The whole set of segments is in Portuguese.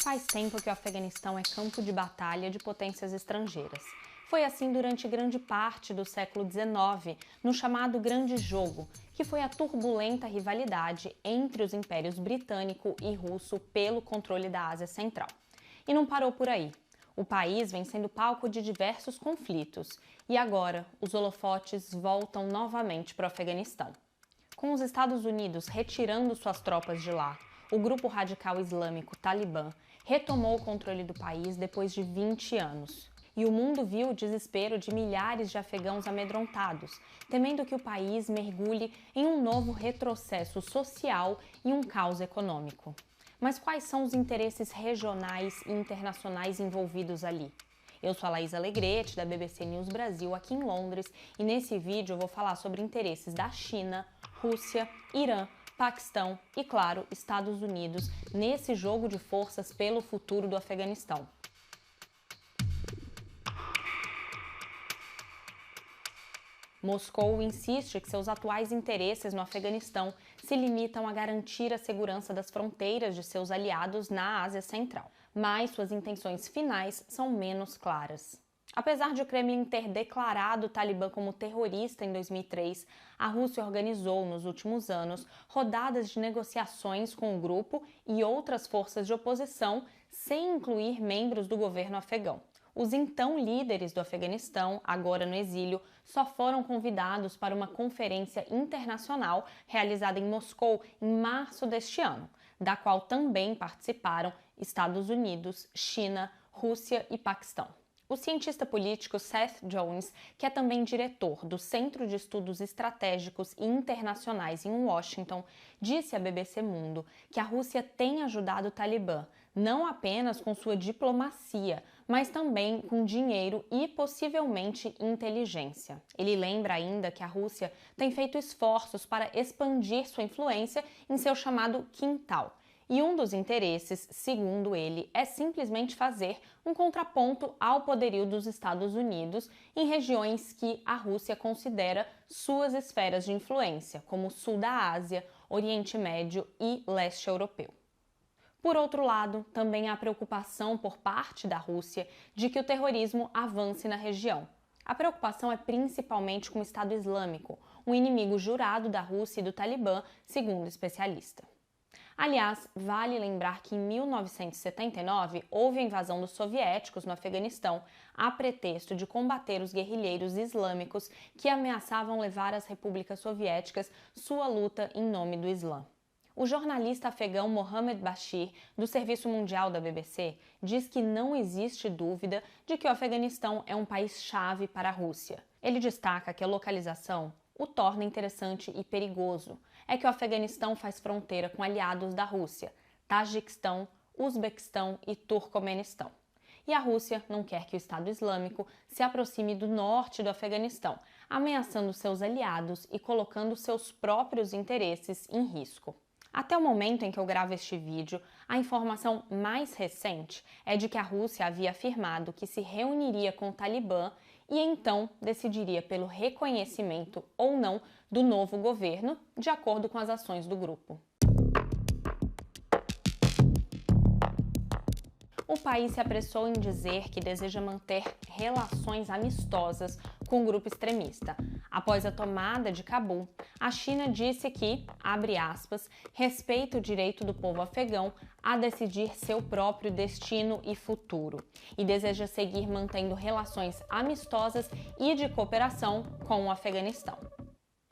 Faz tempo que o Afeganistão é campo de batalha de potências estrangeiras. Foi assim durante grande parte do século XIX, no chamado Grande Jogo, que foi a turbulenta rivalidade entre os impérios britânico e russo pelo controle da Ásia Central. E não parou por aí. O país vem sendo palco de diversos conflitos e agora os holofotes voltam novamente para o Afeganistão. Com os Estados Unidos retirando suas tropas de lá, o grupo radical islâmico Talibã retomou o controle do país depois de 20 anos. E o mundo viu o desespero de milhares de afegãos amedrontados, temendo que o país mergulhe em um novo retrocesso social e um caos econômico. Mas quais são os interesses regionais e internacionais envolvidos ali? Eu sou a Laís Alegrete, da BBC News Brasil, aqui em Londres, e nesse vídeo eu vou falar sobre interesses da China, Rússia, Irã, Paquistão e, claro, Estados Unidos nesse jogo de forças pelo futuro do Afeganistão. Moscou insiste que seus atuais interesses no Afeganistão se limitam a garantir a segurança das fronteiras de seus aliados na Ásia Central, mas suas intenções finais são menos claras. Apesar de o Kremlin ter declarado o Talibã como terrorista em 2003, a Rússia organizou nos últimos anos rodadas de negociações com o grupo e outras forças de oposição, sem incluir membros do governo afegão. Os então líderes do Afeganistão, agora no exílio, só foram convidados para uma conferência internacional realizada em Moscou em março deste ano, da qual também participaram Estados Unidos, China, Rússia e Paquistão. O cientista político Seth Jones, que é também diretor do Centro de Estudos Estratégicos e Internacionais em Washington, disse à BBC Mundo que a Rússia tem ajudado o Talibã, não apenas com sua diplomacia, mas também com dinheiro e possivelmente inteligência. Ele lembra ainda que a Rússia tem feito esforços para expandir sua influência em seu chamado quintal. E um dos interesses, segundo ele, é simplesmente fazer um contraponto ao poderio dos Estados Unidos em regiões que a Rússia considera suas esferas de influência, como o sul da Ásia, Oriente Médio e leste europeu. Por outro lado, também há preocupação por parte da Rússia de que o terrorismo avance na região. A preocupação é principalmente com o Estado Islâmico, um inimigo jurado da Rússia e do Talibã, segundo o especialista. Aliás, vale lembrar que em 1979 houve a invasão dos soviéticos no Afeganistão a pretexto de combater os guerrilheiros islâmicos que ameaçavam levar às repúblicas soviéticas sua luta em nome do Islã. O jornalista afegão Mohammed Bashir, do Serviço Mundial da BBC, diz que não existe dúvida de que o Afeganistão é um país-chave para a Rússia. Ele destaca que a localização o torna interessante e perigoso. É que o Afeganistão faz fronteira com aliados da Rússia, Tajiquistão, Uzbequistão e Turcomenistão. E a Rússia não quer que o Estado Islâmico se aproxime do norte do Afeganistão, ameaçando seus aliados e colocando seus próprios interesses em risco. Até o momento em que eu gravo este vídeo, a informação mais recente é de que a Rússia havia afirmado que se reuniria com o Talibã e então decidiria pelo reconhecimento ou não do novo governo, de acordo com as ações do grupo. O país se apressou em dizer que deseja manter relações amistosas com o grupo extremista. Após a tomada de Cabul, a China disse que, abre aspas, respeita o direito do povo afegão a decidir seu próprio destino e futuro e deseja seguir mantendo relações amistosas e de cooperação com o Afeganistão.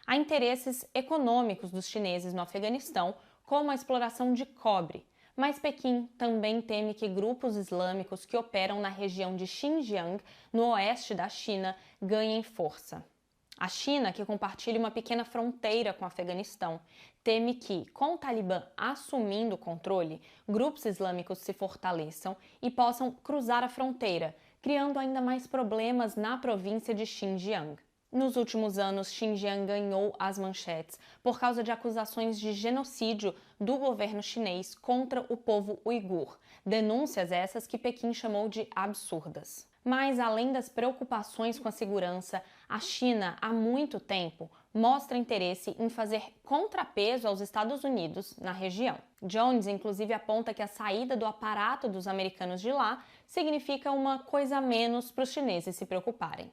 Há interesses econômicos dos chineses no Afeganistão, como a exploração de cobre, mas Pequim também teme que grupos islâmicos que operam na região de Xinjiang, no oeste da China, ganhem força. A China, que compartilha uma pequena fronteira com o Afeganistão, teme que, com o Talibã assumindo o controle, grupos islâmicos se fortaleçam e possam cruzar a fronteira, criando ainda mais problemas na província de Xinjiang. Nos últimos anos, Xinjiang ganhou as manchetes por causa de acusações de genocídio do governo chinês contra o povo uigur, denúncias essas que Pequim chamou de absurdas. Mas, além das preocupações com a segurança, a China, há muito tempo, mostra interesse em fazer contrapeso aos Estados Unidos na região. Jones, inclusive, aponta que a saída do aparato dos americanos de lá significa uma coisa a menos para os chineses se preocuparem.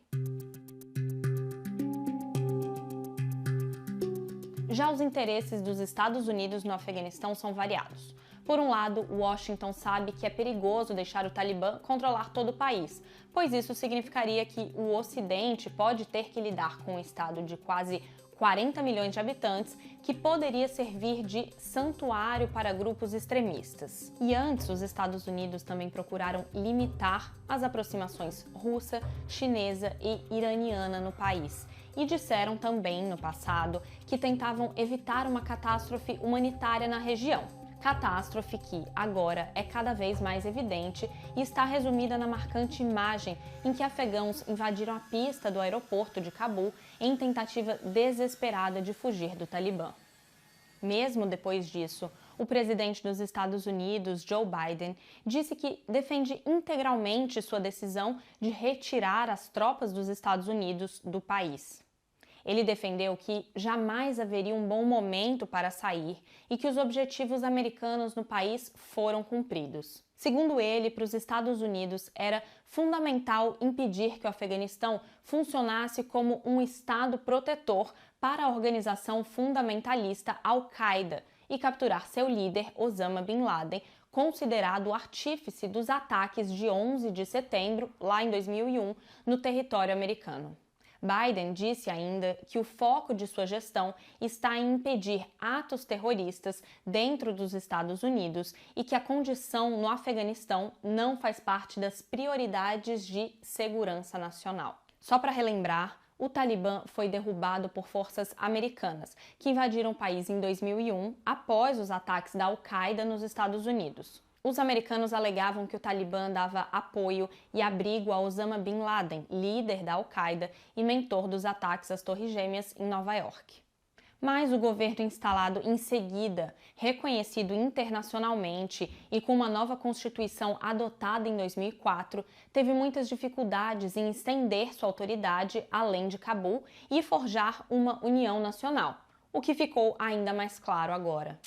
Já os interesses dos Estados Unidos no Afeganistão são variados. Por um lado, Washington sabe que é perigoso deixar o Talibã controlar todo o país, pois isso significaria que o Ocidente pode ter que lidar com um estado de quase 40 milhões de habitantes que poderia servir de santuário para grupos extremistas. E antes, os Estados Unidos também procuraram limitar as aproximações russa, chinesa e iraniana no país. E disseram também, no passado, que tentavam evitar uma catástrofe humanitária na região. Catástrofe que, agora, é cada vez mais evidente e está resumida na marcante imagem em que afegãos invadiram a pista do aeroporto de Cabul em tentativa desesperada de fugir do Talibã. Mesmo depois disso, o presidente dos Estados Unidos, Joe Biden, disse que defende integralmente sua decisão de retirar as tropas dos Estados Unidos do país. Ele defendeu que jamais haveria um bom momento para sair e que os objetivos americanos no país foram cumpridos. Segundo ele, para os Estados Unidos era fundamental impedir que o Afeganistão funcionasse como um estado protetor para a organização fundamentalista Al-Qaeda e capturar seu líder, Osama Bin Laden, considerado o artífice dos ataques de 11 de setembro, lá em 2001, no território americano. Biden disse ainda que o foco de sua gestão está em impedir atos terroristas dentro dos Estados Unidos e que a condição no Afeganistão não faz parte das prioridades de segurança nacional. Só para relembrar, o Talibã foi derrubado por forças americanas, que invadiram o país em 2001 após os ataques da Al-Qaeda nos Estados Unidos. Os americanos alegavam que o Talibã dava apoio e abrigo a Osama Bin Laden, líder da Al-Qaeda e mentor dos ataques às Torres Gêmeas em Nova York. Mas o governo instalado em seguida, reconhecido internacionalmente e com uma nova constituição adotada em 2004, teve muitas dificuldades em estender sua autoridade além de Cabul e forjar uma união nacional, o que ficou ainda mais claro agora.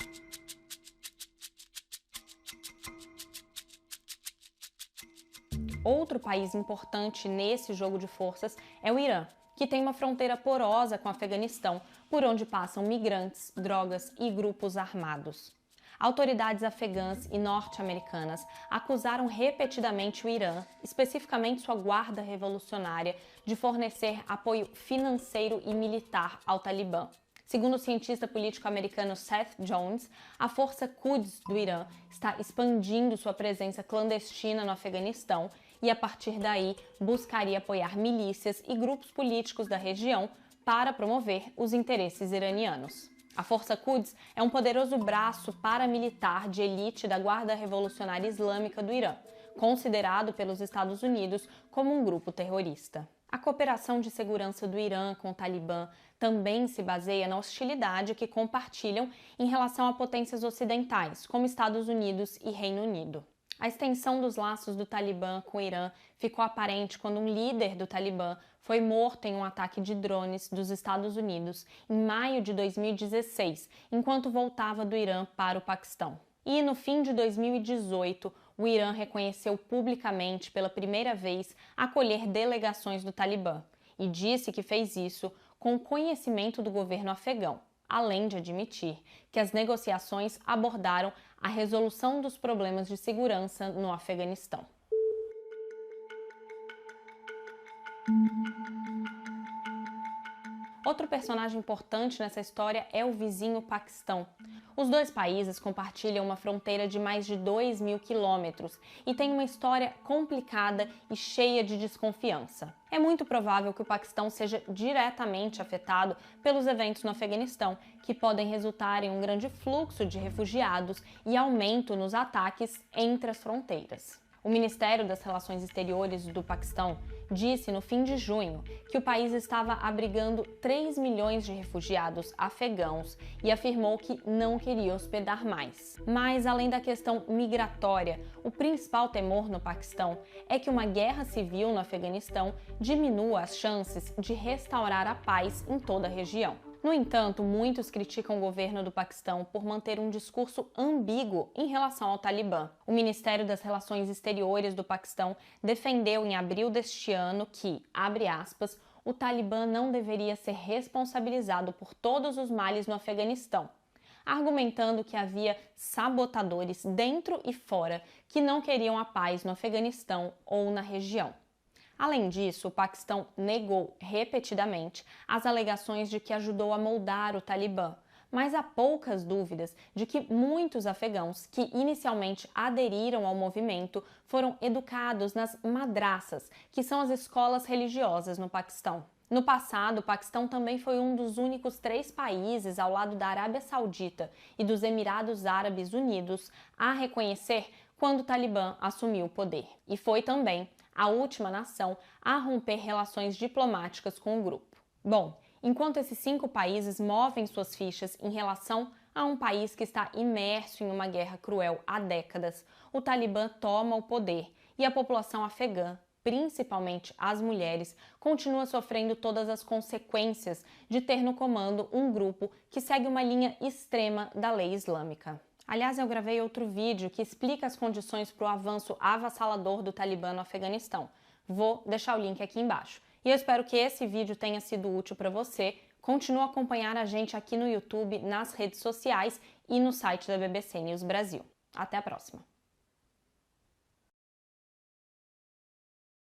Outro país importante nesse jogo de forças é o Irã, que tem uma fronteira porosa com o Afeganistão, por onde passam migrantes, drogas e grupos armados. Autoridades afegãs e norte-americanas acusaram repetidamente o Irã, especificamente sua guarda revolucionária, de fornecer apoio financeiro e militar ao Talibã. Segundo o cientista político americano Seth Jones, a força Quds do Irã está expandindo sua presença clandestina no Afeganistão e, a partir daí, buscaria apoiar milícias e grupos políticos da região para promover os interesses iranianos. A Força Quds é um poderoso braço paramilitar de elite da Guarda Revolucionária Islâmica do Irã, considerado pelos Estados Unidos como um grupo terrorista. A cooperação de segurança do Irã com o Talibã também se baseia na hostilidade que compartilham em relação a potências ocidentais, como Estados Unidos e Reino Unido. A extensão dos laços do Talibã com o Irã ficou aparente quando um líder do Talibã foi morto em um ataque de drones dos Estados Unidos em maio de 2016, enquanto voltava do Irã para o Paquistão. E no fim de 2018, o Irã reconheceu publicamente pela primeira vez acolher delegações do Talibã e disse que fez isso com conhecimento do governo afegão, além de admitir que as negociações abordaram a resolução dos problemas de segurança no Afeganistão. Outro personagem importante nessa história é o vizinho Paquistão. Os dois países compartilham uma fronteira de mais de 2.000 quilômetros e têm uma história complicada e cheia de desconfiança. É muito provável que o Paquistão seja diretamente afetado pelos eventos no Afeganistão, que podem resultar em um grande fluxo de refugiados e aumento nos ataques entre as fronteiras. O Ministério das Relações Exteriores do Paquistão disse no fim de junho que o país estava abrigando 3 milhões de refugiados afegãos e afirmou que não queria hospedar mais. Mas, além da questão migratória, o principal temor no Paquistão é que uma guerra civil no Afeganistão diminua as chances de restaurar a paz em toda a região. No entanto, muitos criticam o governo do Paquistão por manter um discurso ambíguo em relação ao Talibã. O Ministério das Relações Exteriores do Paquistão defendeu em abril deste ano que, abre aspas, o Talibã não deveria ser responsabilizado por todos os males no Afeganistão, argumentando que havia sabotadores dentro e fora que não queriam a paz no Afeganistão ou na região. Além disso, o Paquistão negou repetidamente as alegações de que ajudou a moldar o Talibã, mas há poucas dúvidas de que muitos afegãos que inicialmente aderiram ao movimento foram educados nas madraças, que são as escolas religiosas no Paquistão. No passado, o Paquistão também foi um dos únicos 3 países, ao lado da Arábia Saudita e dos Emirados Árabes Unidos, a reconhecer quando o Talibã assumiu o poder. E foi também a última nação a romper relações diplomáticas com o grupo. Bom, enquanto esses 5 países movem suas fichas em relação a um país que está imerso em uma guerra cruel há décadas, o Talibã toma o poder e a população afegã, principalmente as mulheres, continua sofrendo todas as consequências de ter no comando um grupo que segue uma linha extrema da lei islâmica. Aliás, eu gravei outro vídeo que explica as condições para o avanço avassalador do Talibã no Afeganistão. Vou deixar o link aqui embaixo. E eu espero que esse vídeo tenha sido útil para você. Continue a acompanhar a gente aqui no YouTube, nas redes sociais e no site da BBC News Brasil. Até a próxima!